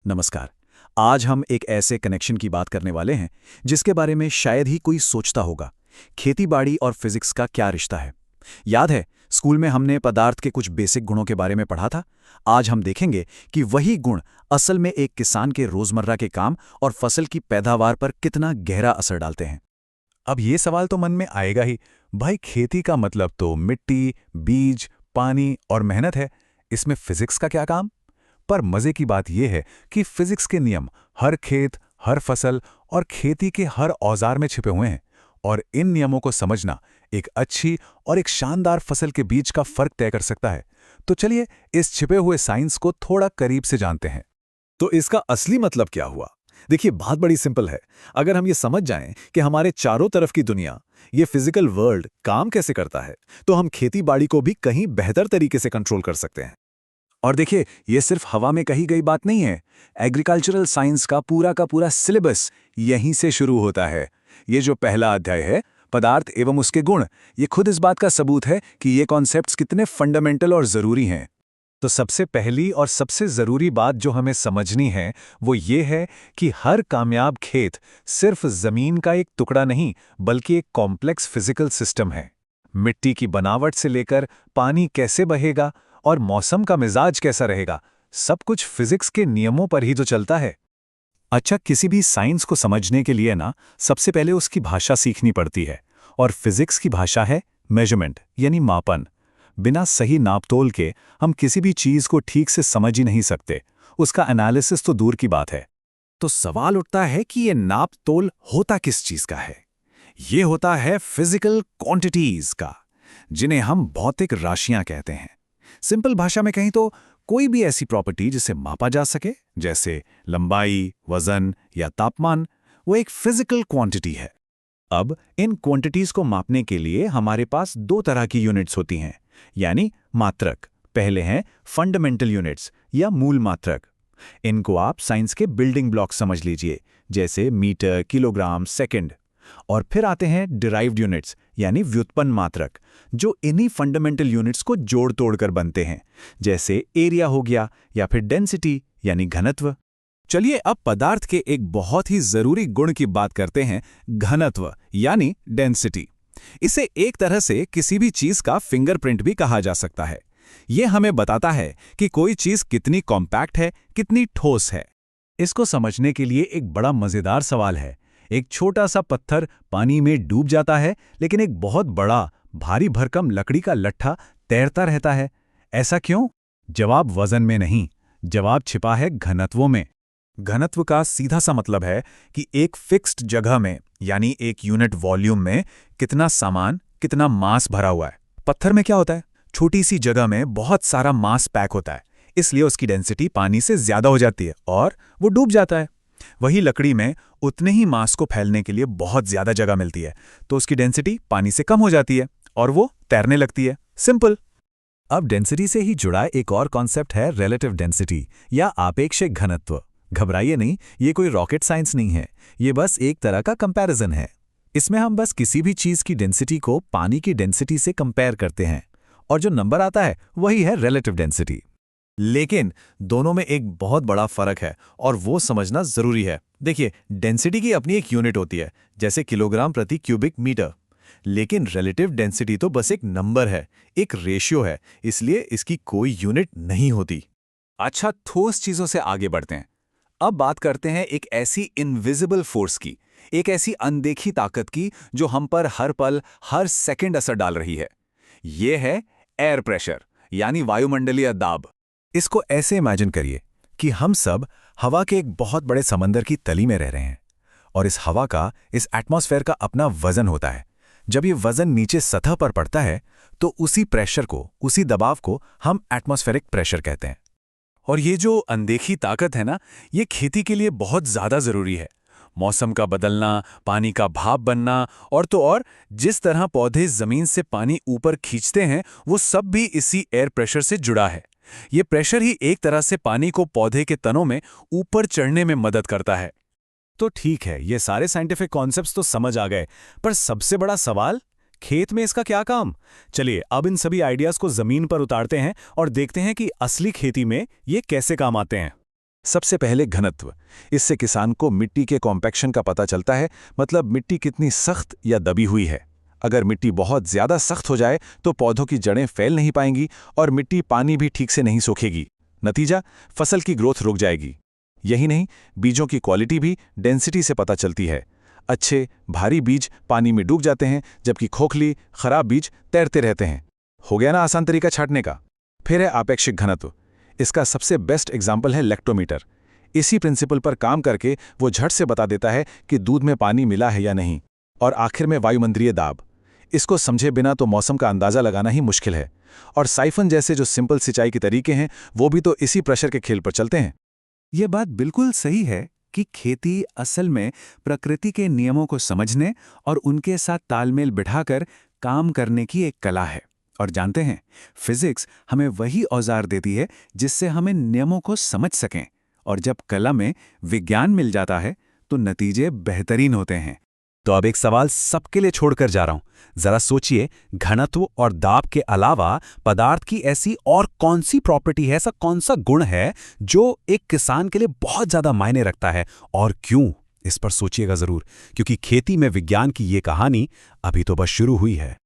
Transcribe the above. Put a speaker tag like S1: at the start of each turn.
S1: नमस्कार। आज हम एक ऐसे कनेक्शन की बात करने वाले हैं जिसके बारे में शायद ही कोई सोचता होगा। खेतीबाड़ी और फिजिक्स का क्या रिश्ता है? याद है, स्कूल में हमने पदार्थ के कुछ बेसिक गुणों के बारे में पढ़ा था। आज हम देखेंगे कि वही गुण असल में एक किसान के रोजमर्रा के काम और फसल की पैदावार पर कितना गहरा असर डालते हैं।
S2: अब ये सवाल तो मन में आएगा ही, भाई खेती का मतलब तो मिट्टी, बीज, पानी और मेहनत है। इसमें फिजिक्स का क्या काम? पर मजे की बात यह है कि फिजिक्स के नियम हर खेत, हर फसल और खेती के हर औजार में छिपे हुए हैं, और इन नियमों को समझना एक अच्छी और एक शानदार फसल के बीच का फर्क तय कर सकता है। तो चलिए इस छिपे हुए साइंस को थोड़ा करीब से जानते हैं।
S1: तो इसका असली मतलब क्या हुआ? देखिए, बात बड़ी सिंपल है। अगर हम ये समझ जाएं कि हमारे चारों तरफ की दुनिया, ये फिजिकल वर्ल्ड काम कैसे करता है, तो हम खेती बाड़ी को भी कहीं बेहतर तरीके से कंट्रोल कर सकते हैं। और देखिए, ये सिर्फ हवा में कही गई बात नहीं है। एग्रीकल्चरल साइंस का पूरा सिलेबस यहीं से शुरू होता है। ये जो पहला अध्याय है, पदार्थ एवं उसके गुण, ये खुद इस बात का सबूत है कि ये कॉन्सेप्ट्स कितने फंडामेंटल और ज़रूरी हैं।
S2: तो सबसे पहली और सबसे ज़रूरी बात जो हमें समझनी है वो ये है कि हर कामयाब खेत सिर्फ ज़मीन का एक टुकड़ा नहीं, बल्कि एक कॉम्प्लेक्स फिजिकल सिस्टम है। मिट्टी की बनावट से लेकर पानी कैसे बहेगा और मौसम का मिजाज कैसा रहेगा, सब कुछ फिजिक्स के नियमों पर ही तो चलता है।
S1: अच्छा, किसी भी साइंस को समझने के लिए ना सबसे पहले उसकी भाषा सीखनी पड़ती है। और फिजिक्स की भाषा है मेजरमेंट, यानी मापन। बिना सही नापतोल के हम किसी भी चीज को ठीक से समझ ही नहीं सकते। उसका एनालिसिस तो दूर की बात है। तो सवाल उठता है कि ये नापतोल होता किस चीज का है? ये होता है फिजिकल क्वांटिटीज का, जिन्हें हम भौतिक राशियां कहते हैं। सिंपल भाषा में कहीं तो कोई भी ऐसी प्रॉपर्टी जिसे मापा जा सके, जैसे लंबाई, वजन या तापमान, वो एक फिजिकल क्वांटिटी है। अब इन क्वांटिटीज को मापने के लिए हमारे पास दो तरह की यूनिट्स होती हैं, यानी मात्रक। पहले हैं फंडामेंटल यूनिट्स या मूल मात्रक। इनको आप साइंस के बिल्डिंग ब्लॉक समझ लीजिए, जैसे मीटर, किलोग्राम, सेकंड। और फिर आते हैं डिराइव्ड यूनिट्स, यानी व्युत्पन्न मात्रक, जो इन्हीं फंडामेंटल यूनिट्स को जोड़ तोड़कर बनते हैं, जैसे एरिया हो गया या फिर डेंसिटी यानी घनत्व। चलिए अब पदार्थ के एक बहुत ही जरूरी गुण की बात करते हैं, घनत्व यानी डेंसिटी। इसे एक तरह से किसी भी चीज का फिंगरप्रिंट भी कहा जा सकता है। यह हमें बताता है कि कोई चीज कितनी कॉम्पैक्ट है, कितनी ठोस है। इसको समझने के लिए एक बड़ा मजेदार सवाल है। एक छोटा सा पत्थर पानी में डूब जाता है, लेकिन एक बहुत बड़ा भारी भरकम लकड़ी का लट्ठा तैरता रहता है। ऐसा क्यों? जवाब वजन में नहीं, जवाब छिपा है घनत्वों में। घनत्व का सीधा सा मतलब है कि एक फिक्स्ड जगह में, यानी एक यूनिट वॉल्यूम में, कितना सामान, कितना मास भरा हुआ है। पत्थर में क्या होता है? छोटी सी जगह में बहुत सारा मास पैक होता है, इसलिए उसकी डेंसिटी पानी से ज्यादा हो जाती है और वो डूब जाता है। वही लकड़ी में उतने ही मास को फैलने के लिए बहुत ज्यादा जगह मिलती है, तो उसकी डेंसिटी पानी से कम हो जाती है और वो तैरने लगती है। सिंपल। अब डेंसिटी से ही जुड़ा एक और कॉन्सेप्ट है रिलेटिव डेंसिटी या आपेक्षिक घनत्व। घबराइए नहीं, ये कोई रॉकेट साइंस नहीं है, ये बस एक तरह का कंपैरिजन है। इसमें हम बस किसी भी चीज की डेंसिटी को पानी की डेंसिटी से कंपेयर करते हैं, और जो नंबर आता है वही है रिलेटिव डेंसिटी। लेकिन दोनों में एक बहुत बड़ा फर्क है और वो समझना जरूरी है। देखिए, डेंसिटी की अपनी एक यूनिट होती है, जैसे किलोग्राम प्रति क्यूबिक मीटर। लेकिन रिलेटिव डेंसिटी तो बस एक नंबर है, एक रेशियो है, इसलिए इसकी कोई यूनिट नहीं होती। अच्छा, ठोस चीजों से आगे बढ़ते हैं। अब बात करते हैं एक ऐसी इनविजिबल फोर्स की, एक ऐसी अनदेखी ताकत की जो हम पर हर पल, हर सेकंड असर डाल रही है। ये है एयर प्रेशर, यानी वायुमंडलीय दाब। इसको ऐसे इमेजिन करिए कि हम सब हवा के एक बहुत बड़े समंदर की तली में रह रहे हैं, और इस हवा का, इस एटमॉस्फेयर का अपना वजन होता है। जब ये वजन नीचे सतह पर पड़ता है, तो उसी प्रेशर को, उसी दबाव को हम एटमॉस्फेरिक प्रेशर कहते हैं। और ये जो अनदेखी ताकत है ना, ये खेती के लिए बहुत ज़्यादा ज़रूरी है। मौसम का बदलना, पानी का भाप बनना, और तो और जिस तरह पौधे ज़मीन से पानी ऊपर खींचते हैं, वो सब भी इसी एयर प्रेशर से जुड़ा है। ये प्रेशर ही एक तरह से पानी को पौधे के तनों में ऊपर चढ़ने में मदद करता है। तो ठीक है, ये सारे साइंटिफिक कॉन्सेप्ट्स तो समझ आ गए, पर सबसे बड़ा सवाल, खेत में इसका क्या काम? चलिए अब इन सभी आइडियाज को जमीन पर उतारते हैं और देखते हैं कि असली खेती में ये कैसे काम आते हैं। सबसे पहले घनत्व। इससे किसान को मिट्टी के कॉम्पैक्शन का पता चलता है, मतलब मिट्टी कितनी सख्त या दबी हुई है। अगर मिट्टी बहुत ज्यादा सख्त हो जाए तो पौधों की जड़ें फैल नहीं पाएंगी और मिट्टी पानी भी ठीक से नहीं सोखेगी। नतीजा, फसल की ग्रोथ रुक जाएगी। यही नहीं, बीजों की क्वालिटी भी डेंसिटी से पता चलती है। अच्छे भारी बीज पानी में डूब जाते हैं, जबकि खोखली खराब बीज तैरते रहते हैं। हो गया ना आसान तरीका छांटने का। फिर है आपेक्षिक घनत्व। इसका सबसे बेस्ट एग्जाम्पल है लैक्टोमीटर। इसी प्रिंसिपल पर काम करके वो झट से बता देता है कि दूध में पानी मिला है या नहीं। और आखिर में वायुमंडलीय दाब। इसको समझे बिना तो मौसम का अंदाजा लगाना ही मुश्किल है। और साइफन जैसे जो सिंपल सिंचाई के तरीके हैं, वो भी तो इसी प्रेशर के खेल पर चलते हैं।
S2: ये बात बिल्कुल सही है कि खेती असल में प्रकृति के नियमों को समझने और उनके साथ तालमेल बिठाकर काम करने की एक कला है। और जानते हैं, फिजिक्स हमें वही औजार देती है जिससे हमें नियमों को समझ सकें। और जब कला में विज्ञान मिल जाता है तो नतीजे बेहतरीन होते हैं। तो अब एक सवाल सबके लिए छोड़कर जा रहा हूं। जरा सोचिए, घनत्व और दाब के अलावा पदार्थ की ऐसी और कौन सी प्रॉपर्टी है, ऐसा कौन सा गुण है जो एक किसान के लिए बहुत ज्यादा मायने रखता है, और क्यों? इस पर सोचिएगा जरूर, क्योंकि खेती में विज्ञान की ये कहानी अभी तो बस शुरू हुई है।